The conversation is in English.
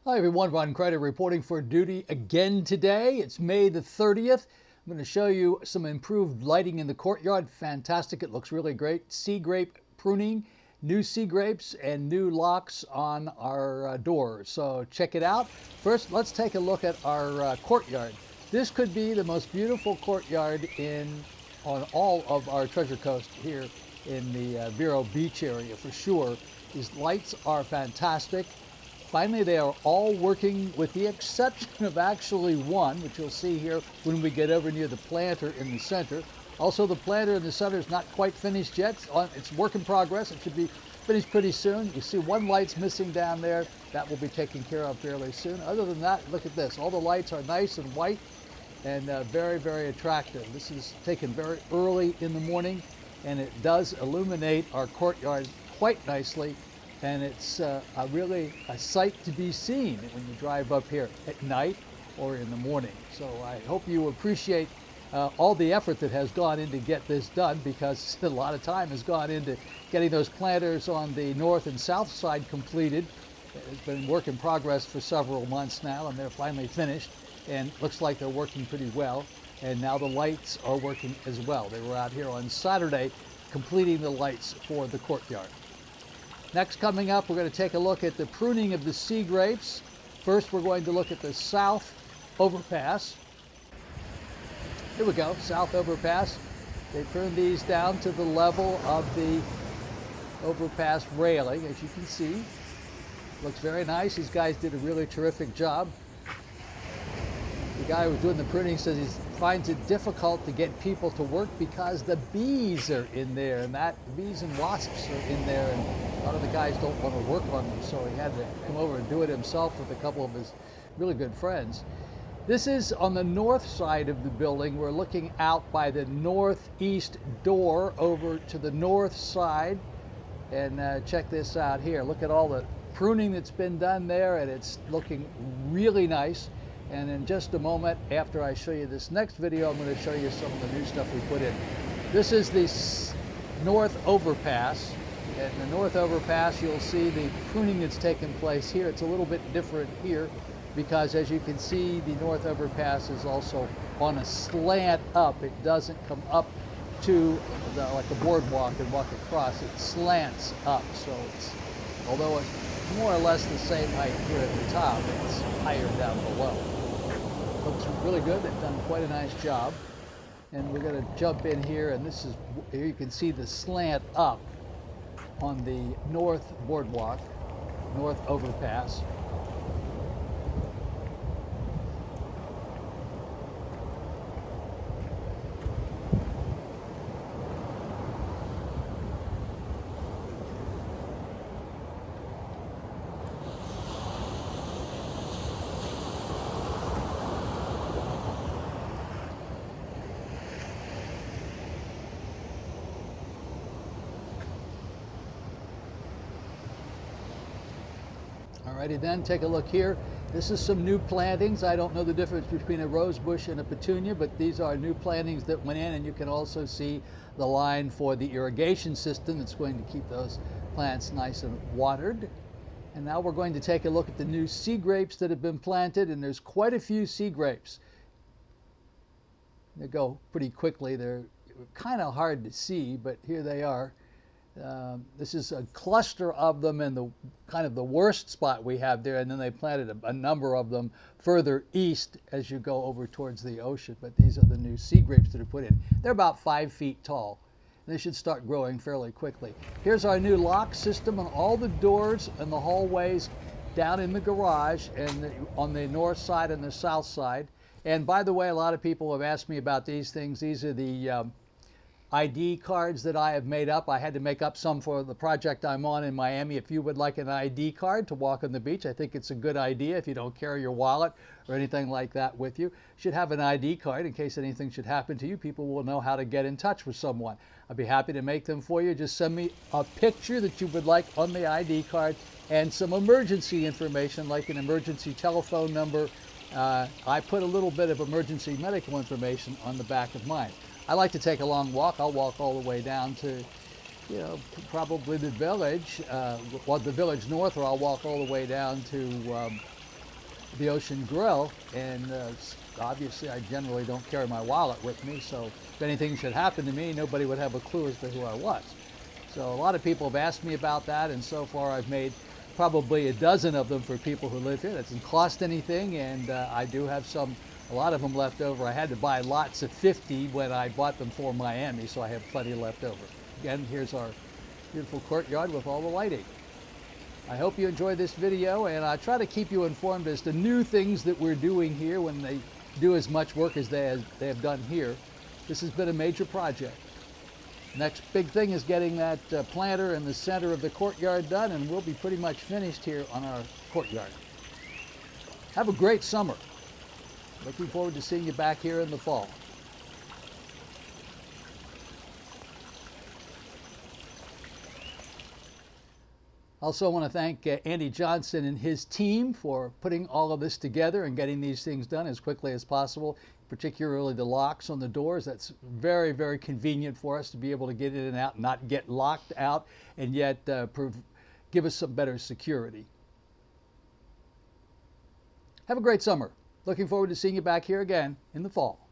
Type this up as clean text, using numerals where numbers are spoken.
Hi everyone, Ron Kreider reporting for duty again today. It's May the 30th. I'm going to show you some improved lighting in the courtyard. Fantastic, it looks really great. Sea grape pruning, new sea grapes and new locks on our doors. So check it out. First, let's take a look at our courtyard. This could be the most beautiful courtyard on all of our Treasure Coast here in the Vero Beach area for sure. These lights are fantastic. Finally, they are all working with the exception of actually one, which you'll see here when we get over near the planter in the center. Also, the planter in the center is not quite finished yet. It's work in progress. It should be finished pretty soon. You see one light's missing down there. That will be taken care of fairly soon. Other than that, look at this. All the lights are nice and white and very, very attractive. This is taken very early in the morning, and it does illuminate our courtyard quite nicely. And it's really a sight to be seen when you drive up here at night or in the morning. So I hope you appreciate all the effort that has gone in to get this done, because a lot of time has gone into getting those planters on the north and south side completed. It's been work in progress for several months now, and they're finally finished, and looks like they're working pretty well. And now the lights are working as well. They were out here on Saturday completing the lights for the courtyard. Next, coming up, we're going to take a look at the pruning of the sea grapes. First, we're going to look at the South Overpass. Here we go, South Overpass. They pruned these down to the level of the overpass railing, as you can see. Looks very nice. These guys did a really terrific job. The guy who was doing the pruning says he finds it difficult to get people to work because the bees are in there, and bees and wasps are in there, and a lot of the guys don't want to work on them, so he had to come over and do it himself with a couple of his really good friends. This is on the north side of the building. We're looking out by the northeast door over to the north side, and check this out here. Look at all the pruning that's been done there, and it's looking really nice. And in just a moment, after I show you this next video, I'm going to show you some of the new stuff we put in. This is the North Overpass. And in the North Overpass, you'll see the pruning that's taken place here. It's a little bit different here because, as you can see, the North Overpass is also on a slant up. It doesn't come up to like a boardwalk and walk across. It slants up. So although it's more or less the same height here at the top, it's higher down below. Looks really good. They've done quite a nice job. And we're going to jump in here, and here you can see the slant up on the North Boardwalk, North Overpass. Alrighty then, take a look here. This is some new plantings. I don't know the difference between a rose bush and a petunia, but these are new plantings that went in, and you can also see the line for the irrigation system that's going to keep those plants nice and watered. And now we're going to take a look at the new sea grapes that have been planted, and there's quite a few sea grapes. They go pretty quickly. They're kind of hard to see, but here they are. This is a cluster of them in the kind of the worst spot we have there, and then they planted a number of them further east as you go over towards the ocean. But these are the new sea grapes that are put in. They're about 5 feet tall. They should start growing fairly quickly. Here's our new lock system on all the doors and the hallways down in the garage and on the north side and the south side. And by the way, a lot of people have asked me about these things. These are the ID cards that I have made up. I had to make up some for the project I'm on in Miami. If you would like an ID card to walk on the beach, I think it's a good idea. If you don't carry your wallet or anything like that with you, you should have an ID card in case anything should happen to you. People will know how to get in touch with someone. I'd be happy to make them for you. Just send me a picture that you would like on the ID card and some emergency information like an emergency telephone number. I put a little bit of emergency medical information on the back of mine. I like to take a long walk. I'll walk all the way down to, probably the village, the village north, or I'll walk all the way down to the Ocean Grill, and obviously I generally don't carry my wallet with me, so if anything should happen to me, nobody would have a clue as to who I was. So a lot of people have asked me about that, and so far I've made probably a dozen of them for people who live here. That doesn't cost anything, and I do have a lot of them left over. I had to buy lots of 50 when I bought them for Miami, so I have plenty left over. Again, here's our beautiful courtyard with all the lighting. I hope you enjoyed this video, and I try to keep you informed as to new things that we're doing here when they do as much work as they have done here. This has been a major project. Next big thing is getting that planter in the center of the courtyard done, and we'll be pretty much finished here on our courtyard. Have a great summer. Looking forward to seeing you back here in the fall. Also want to thank Andy Johnson and his team for putting all of this together and getting these things done as quickly as possible, particularly the locks on the doors. That's very, very convenient for us to be able to get in and out, not get locked out, and yet give us some better security. Have a great summer. Looking forward to seeing you back here again in the fall.